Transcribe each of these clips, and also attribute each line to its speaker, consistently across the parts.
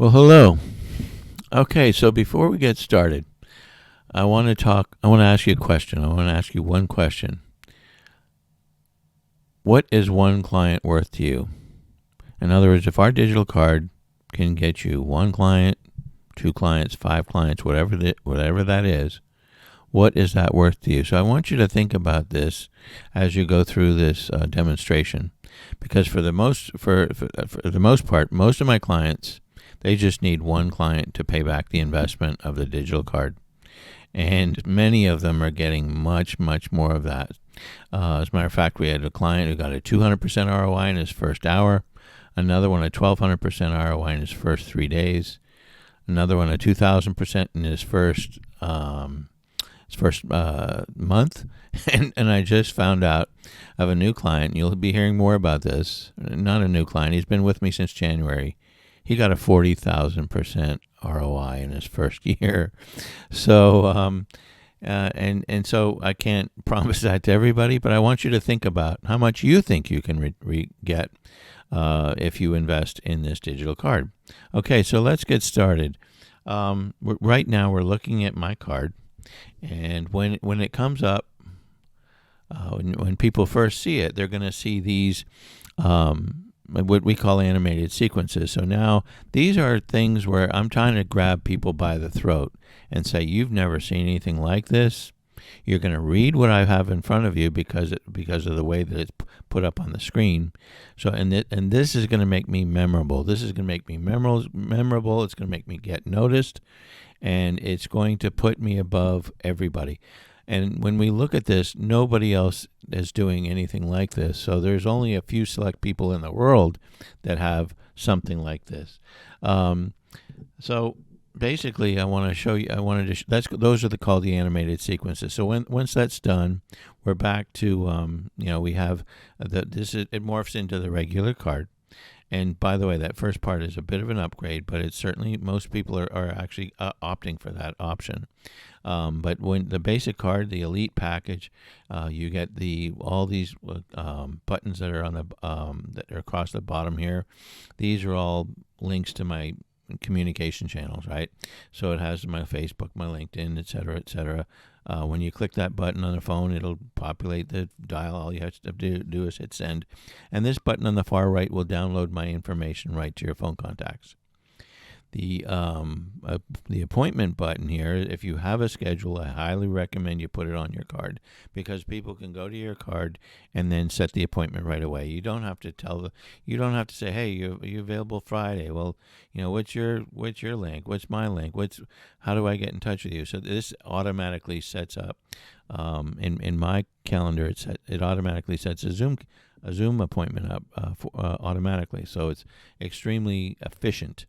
Speaker 1: Well, hello. Okay, so before we get started, I want to ask you a question. I want to ask you one question. What is one client worth to you? In other words, if our digital card can get you one client, two clients, five clients, whatever that is, what is that worth to you? So I want you to think about this as you go through this demonstration, because for the most part, most of my clients, they just need one client to pay back the investment of the digital card. And many of them are getting much, much more of that. As a matter of fact, we had a client who got a 200% ROI in his first hour, another one a 1,200% ROI in his first 3 days, another one a 2,000% in his first month. And I just found out of a new client. You'll be hearing more about this. Not a new client. He's been with me since January. He got a 40,000% ROI in his first year. So, and so I can't promise that to everybody, but I want you to think about how much you think you can get if you invest in this digital card. Okay, so let's get started. Right now we're looking at my card, and when it comes up, when people first see it, they're going to see these what we call animated sequences. So now these are things where I'm trying to grab people by the throat and say, you've never seen anything like this. You're going to read what I have in front of you because of the way that it's put up on the screen. So and this is going to make me memorable. This is going to make me memorable. It's going to make me get noticed, and it's going to put me above everybody. And when we look at this, nobody else is doing anything like this. So there's only a few select people in the world that have something like this. So basically, I want to show you. Those are called the animated sequences. So once that's done, we're back to we have it morphs into the regular card. And by the way, that first part is a bit of an upgrade, but it's certainly most people are actually opting for that option. But when the basic card, the elite package, you get all these buttons that are on that are across the bottom here. These are all links to my communication channels, right? So it has my Facebook, my LinkedIn, et cetera, et cetera. When you click that button on the phone, it'll populate the dial. All you have to do is hit send. And this button on the far right will download my information right to your phone contacts. The appointment button here, if you have a schedule, I highly recommend you put it on your card, because people can go to your card and then set the appointment right away. You don't have to say, hey, you available Friday? Well, what's your link? What's my link? How do I get in touch with you? So this automatically sets up in my calendar. It automatically sets a Zoom appointment up automatically. So it's extremely efficient.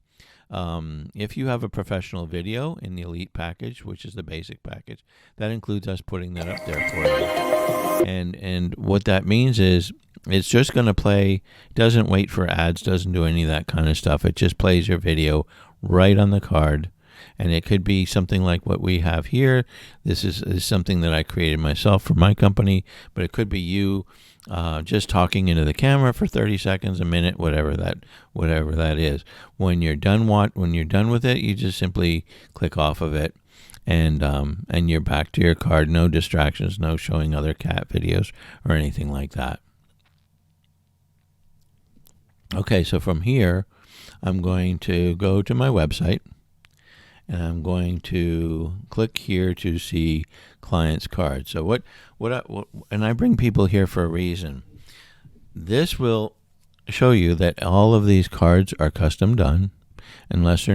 Speaker 1: If you have a professional video in the elite package, which is the basic package, that includes us putting that up there for you. And what that means is it's just going to play, doesn't wait for ads, doesn't do any of that kind of stuff. It just plays your video right on the card. And it could be something like what we have here. This is something that I created myself for my company, but it could be you just talking into the camera for 30 seconds, a minute, whatever that is. When you're done with it, you just simply click off of it, and you're back to your card. No distractions, no showing other cat videos or anything like that. Okay, so from here, I'm going to go to my website, and I'm going to click here to see clients' cards. So and I bring people here for a reason. This will show you that all of these cards are custom done, unless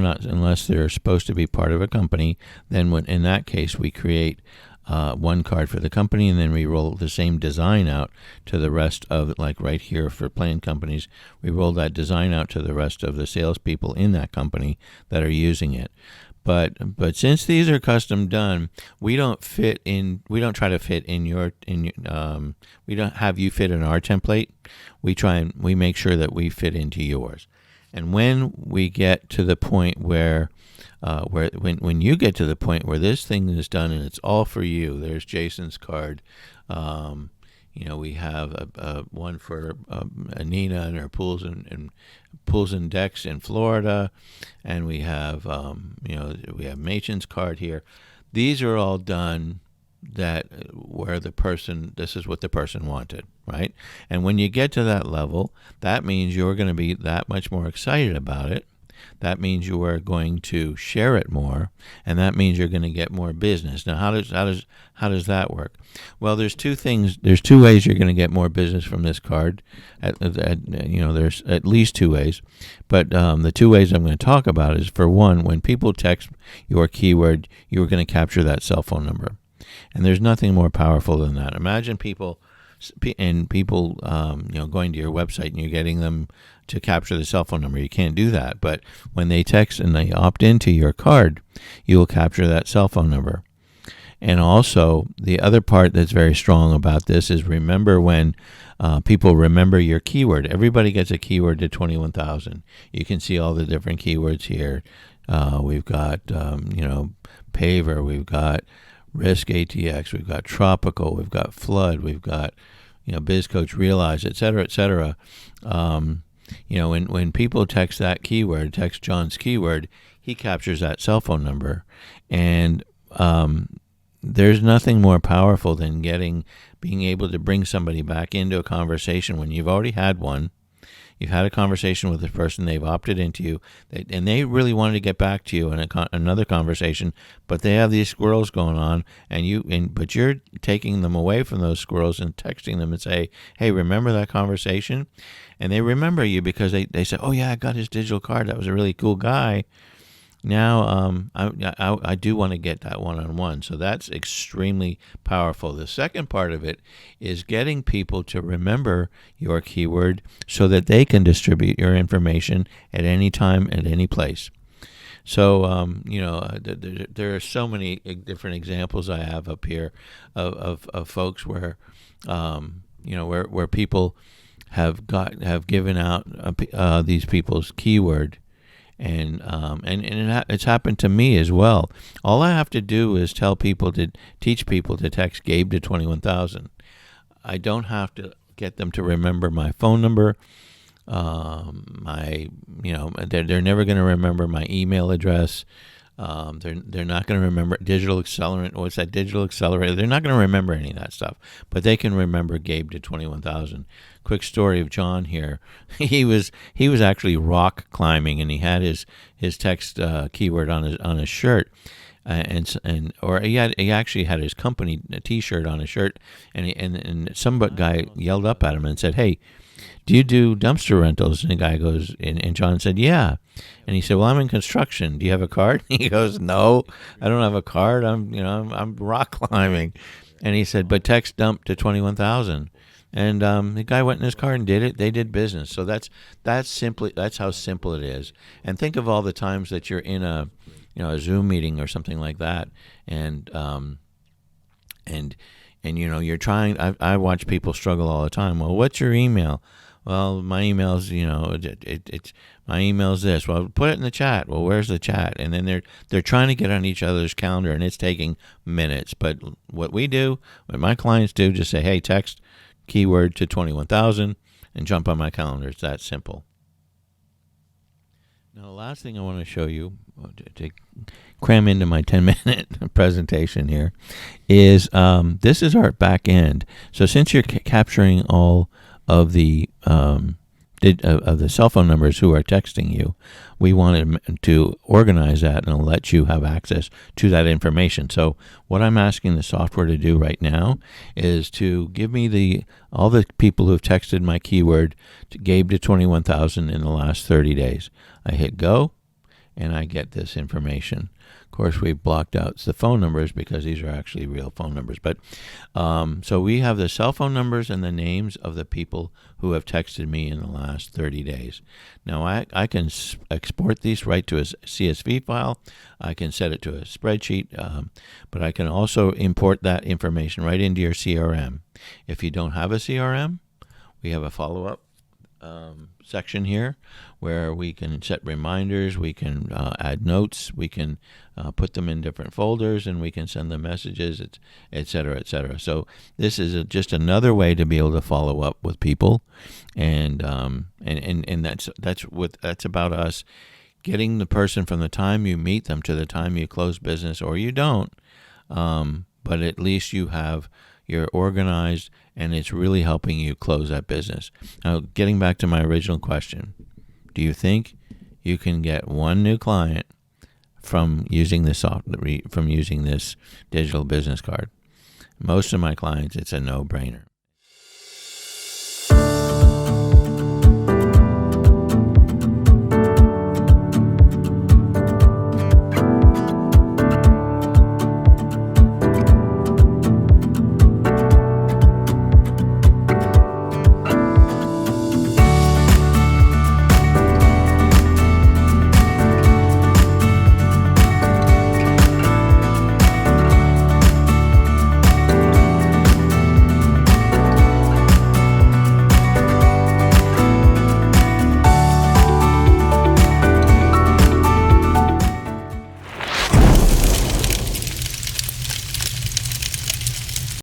Speaker 1: they're supposed to be part of a company. Then in that case, we create one card for the company, and then we roll the same design out to the rest of, like right here for plane companies, we roll that design out to the rest of the salespeople in that company that are using it. But since these are custom done, we don't try to fit in your we don't have you fit in our template. We make sure that we fit into yours. And when we get to the point when you get to the point where this thing is done and it's all for you, there's Jason's card. We have one for Nina and her pools and decks in Florida, and we have we have Machen's card here. These are all done that where this is what the person wanted, right? And when you get to that level, that means you're going to be that much more excited about it. That means you are going to share it more, and that means you're going to get more business. Now, how does that work? Well, there's two things. There's two ways you're going to get more business from this card. There's at least two ways, but the two ways I'm going to talk about is, for one, when people text your keyword, you're going to capture that cell phone number, and there's nothing more powerful than that. Imagine people going to your website and you're getting them to capture the cell phone number. You can't do that. But when they text and they opt into your card, you will capture that cell phone number. And also, the other part that's very strong about this is, remember when people remember your keyword. Everybody gets a keyword to 21,000. You can see all the different keywords here. We've got, paver. We've got risk ATX. We've got tropical. We've got flood. We've got, BizCoach, Realize, et cetera, et cetera. When people text that keyword, text John's keyword, he captures that cell phone number. And there's nothing more powerful than being able to bring somebody back into a conversation when you've already had one. You've had a conversation with this person, they've opted into you, and they really wanted to get back to you in another conversation, but they have these squirrels going on, but you're taking them away from those squirrels and texting them and say, hey, remember that conversation? And they remember you because they say, oh yeah, I got his digital card, that was a really cool guy. Now, I do want to get that one-on-one. So that's extremely powerful. The second part of it is getting people to remember your keyword so that they can distribute your information at any time, at any place. So, there are so many different examples I have up here of folks where, where people have given out these people's keyword. And it's happened to me as well. All I have to do is teach people to text Gabe to 21,000. I don't have to get them to remember my phone number. They're never going to remember my email address. They're not going to remember digital accelerant. What's that digital accelerator? They're not going to remember any of that stuff, but they can remember Gabe to 21,000. Quick story of John here. He was actually rock climbing, and he had his text keyword on his shirt, he actually had his company T-shirt on his shirt, and some guy yelled up at him and said, "Hey, do you do dumpster rentals?" And the guy goes, and John said, "Yeah." And he said, "Well, I'm in construction. Do you have a card?" He goes, "No, I don't have a card. I'm rock climbing." And he said, "But text dump to 21,000." And the guy went in his car and did it. They did business. So that's how simple it is. And think of all the times that you're in a Zoom meeting or something like that, and you're trying. I watch people struggle all the time. Well, what's your email? Well, my email's it's my email's this. Well, put it in the chat. Well, where's the chat? And then they're trying to get on each other's calendar, and it's taking minutes. But what my clients do, just say, hey, text keyword to 21,000 and jump on my calendar. It's that simple. Now, the last thing I want to show you, to cram into my 10-minute presentation here, is this is our back end. So since you're capturing all of the cell phone numbers who are texting you, we wanted to organize that and let you have access to that information. So what I'm asking the software to do right now is to give me all the people who have texted my keyword to Gabe to 21,000 in the last 30 days. I hit go, and I get this information. Of course, we've blocked out the phone numbers because these are actually real phone numbers. But so we have the cell phone numbers and the names of the people who have texted me in the last 30 days. Now, I can export these right to a CSV file. I can set it to a spreadsheet, but I can also import that information right into your CRM. If you don't have a CRM, we have a follow-up section here where we can set reminders, we can add notes, we can put them in different folders, and we can send them messages, et cetera, et cetera. So this is just another way to be able to follow up with people, and that's about us getting the person from the time you meet them to the time you close business, or you don't. But at least you're organized, and it's really helping you close that business. Now, getting back to my original question, do you think you can get one new client from using this digital business card? Most of my clients, it's a no-brainer.